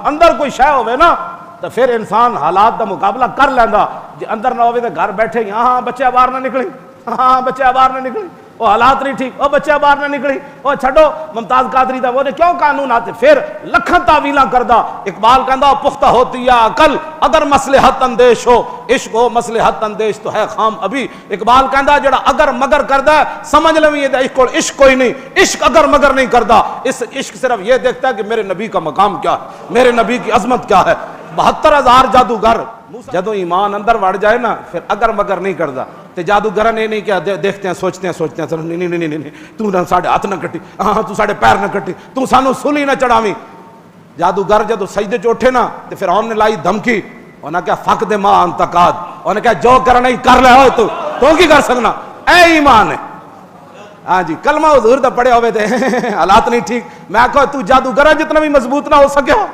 اندر کوئی شے ہوئے نا تو پھر انسان حالات دا مقابلہ کر لیندا. جی اندر نہ ہوئے تو گھر بیٹھے ہی ہاں بچے باہر نہ نکلی, ہاں بچے باہر نہ نکلی, وہ حالات نہیں ٹھیک, وہ بچے باہر نہ نکلی, وہ چھڈو ممتاز قادری دا وہ نے کیوں قانون آتے, پھر لکھاں تعویلاں کردا. اقبال کہندا پختہ ہوتی ہے عقل اگر مصلحت اندیش ہو, عشق ہو مصلحت اندیش تو ہے خام ابھی. اقبال کہندا جڑا اگر مگر کردا سمجھ لو یہ عشق کوئی نہیں, عشق اگر مگر نہیں کردا, اس عشق صرف یہ دیکھتا ہے کہ میرے نبی کا مقام کیا ہے, میرے نبی کی عظمت کیا ہے. 72,000 جادوگر جدو ایمان اندر وڑ جائے نا پھر اگر مگر نہیں کردا. تے جادوگر نے نہیں کیا دیکھتے ہیں سوچتے ہیں نہیں نہیں نہیں نہیں تو نہ ساڈے ہاتھ نہ کٹی, ہاں تو ساڈے پیر نہ کٹی, تو سانو سلی نہ چڑھاویں. جادوگر جدو سجدے چ اٹھے نا تے فرعون نے لائی دھمکی, انہاں کہا فق دے ما انت قاد, انہاں کہا جو کرنا ہی کر لے ہوئے تو کی کر سکنا, اے ایمان ہے. ہاں جی کلمہ حضور دا پڑھے ہوئے تھے حالات نہیں ٹھیک, میں کہا تو جادوگر جتنا بھی مضبوط نہ ہو سکے ہو